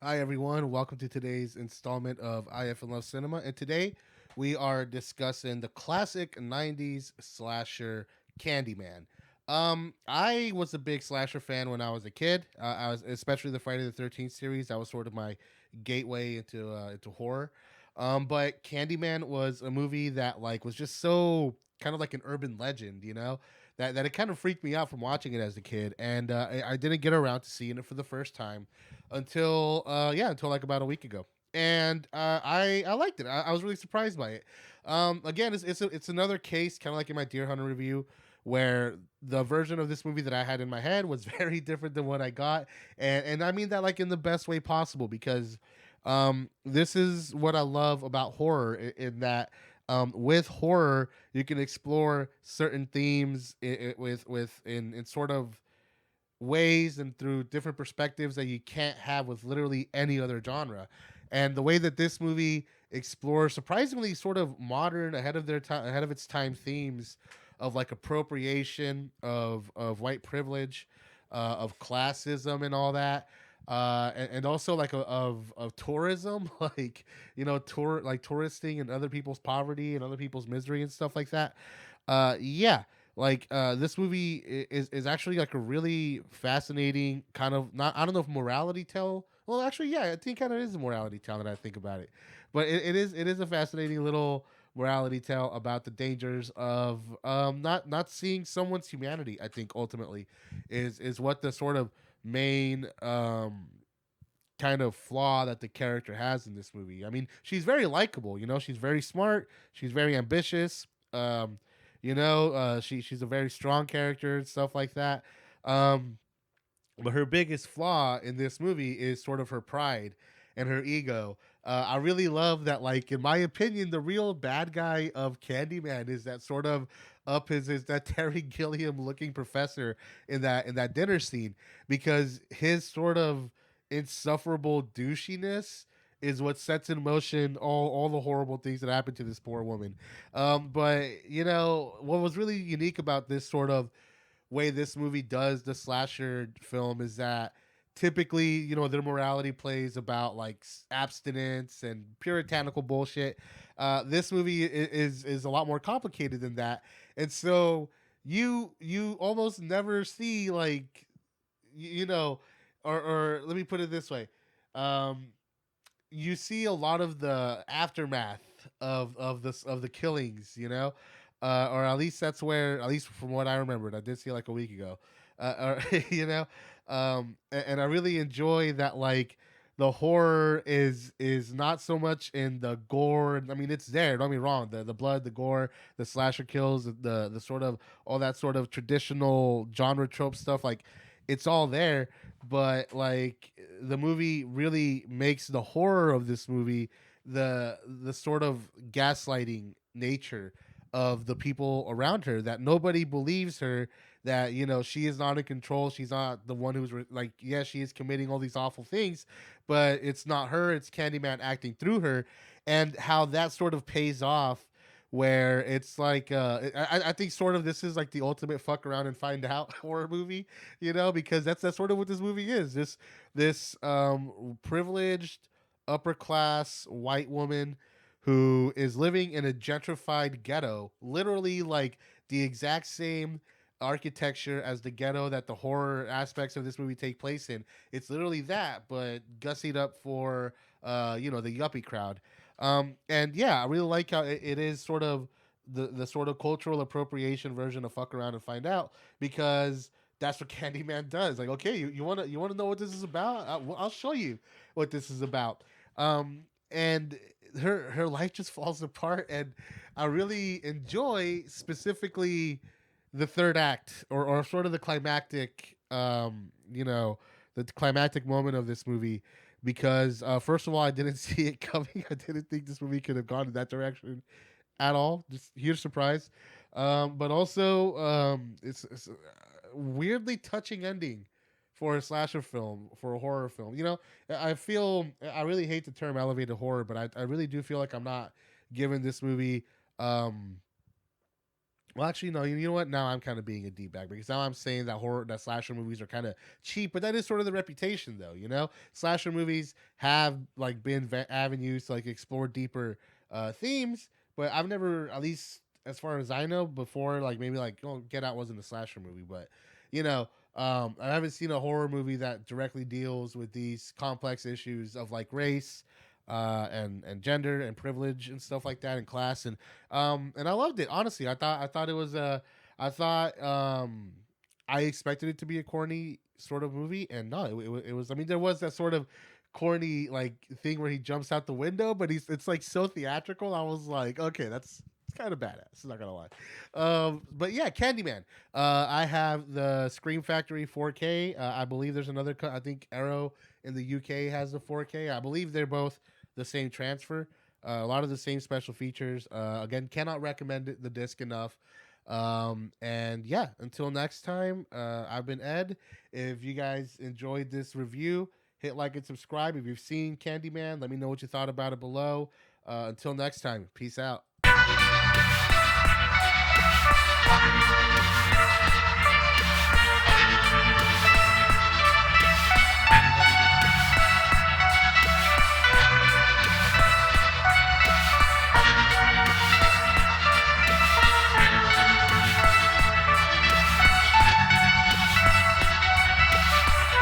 Hi, everyone. Welcome to today's installment of IF and Love Cinema. And today we are discussing the classic 90s slasher Candyman. I was a big slasher fan when I was a kid. I was especially the Friday the 13th series. That was sort of my gateway into horror. But Candyman was a movie that was just so kind of like an urban legend, that it kind of freaked me out from watching it as a kid. And I didn't get around to seeing it for the first time until like about a week ago, and I liked it. I was really surprised by it. Again, it's another case, kind of like in my Deer Hunter review, where the version of this movie that I had in my head was very different than what I got, and I mean that like in the best way possible, because this is what I love about horror, in that with horror you can explore certain themes in sort of ways and through different perspectives that you can't have with literally any other genre. And the way that this movie explores surprisingly sort of modern, ahead of its time themes of like appropriation of white privilege, of classism and all that. And also of tourism, like touristing and other people's poverty and other people's misery and stuff like that. Yeah, this movie is actually like a really fascinating kind of, not, I don't know if morality tale. Well, actually, yeah, I think kind of is a morality tale that I think about it. But it is a fascinating little morality tale about the dangers of not seeing someone's humanity. I think ultimately is what the sort of main kind of flaw that the character has in this movie. I mean, she's very likable. She's very smart. She's very ambitious. Um, she's a very strong character and stuff like that. Um, but her biggest flaw in this movie is sort of her pride and her ego. I really love that. Like, in my opinion, the real bad guy of Candyman is that sort of up his is that Terry Gilliam looking professor in that dinner scene, because his sort of insufferable douchiness is what sets in motion all the horrible things that happen to this poor woman. But what was really unique about this sort of way this movie does the slasher film is that typically, their morality plays about like abstinence and puritanical bullshit. This movie is a lot more complicated than that, and so you almost never see like you know, or let me put it this way. Um, you see a lot of the aftermath of the killings, or at least that's where, at least from what I remembered, I did see it like a week ago, or, and I really enjoy that. Like, the horror is not so much in the gore. I mean, it's there. Don't get me wrong. The blood, the gore, the slasher kills, the sort of all that sort of traditional genre trope stuff. Like, it's all there, but like the movie really makes the horror of this movie the sort of gaslighting nature of the people around her, that nobody believes her, that she is not in control, she's not the one who's like, yes, she is committing all these awful things, but it's not her, it's Candyman acting through her. And how that sort of pays off, where it's like, I think sort of this is like the ultimate fuck around and find out horror movie, because that's sort of what this movie is. This privileged upper class white woman who is living in a gentrified ghetto, literally like the exact same architecture as the ghetto that the horror aspects of this movie take place in. It's literally that, but gussied up for the yuppie crowd. And yeah, I really like how it is sort of the sort of cultural appropriation version of fuck around and find out, because that's what Candyman does. Like, okay, you wanna know what this is about? I'll show you what this is about. And her life just falls apart, and I really enjoy specifically the third act, or sort of the climactic, the climactic moment of this movie, because first of all, I didn't see it coming. I didn't think this movie could have gone in that direction at all. Just huge surprise. But also, it's a weirdly touching ending for a slasher film, for a horror film. I feel, I really hate the term elevated horror, but I really do feel like I'm not giving this movie um, Well, actually, no. You know what? Now I'm kind of being a d bag because now I'm saying that that slasher movies are kind of cheap, but that is sort of the reputation, though. Slasher movies have like been avenues to like explore deeper themes, but I've never, at least as far as I know, before like maybe like Get Out wasn't a slasher movie, but you know, I haven't seen a horror movie that directly deals with these complex issues of like race. And gender and privilege and stuff like that and class and I loved it. Honestly, I thought it was I thought I expected it to be a corny sort of movie, and no, it was. I mean, there was that sort of corny like thing where he jumps out the window, but it's like so theatrical. I was like, okay, that's it's kind of badass. I'm not gonna lie. But yeah, Candyman. I have the Scream Factory 4K. I believe there's another. I think Arrow in the UK has the 4K. I believe they're both the same transfer. A lot of the same special features. Again, cannot recommend the disc enough. And yeah, until next time, I've been Ed. If you guys enjoyed this review, hit like and subscribe. If you've seen Candyman, let me know what you thought about it below. Until next time, peace out.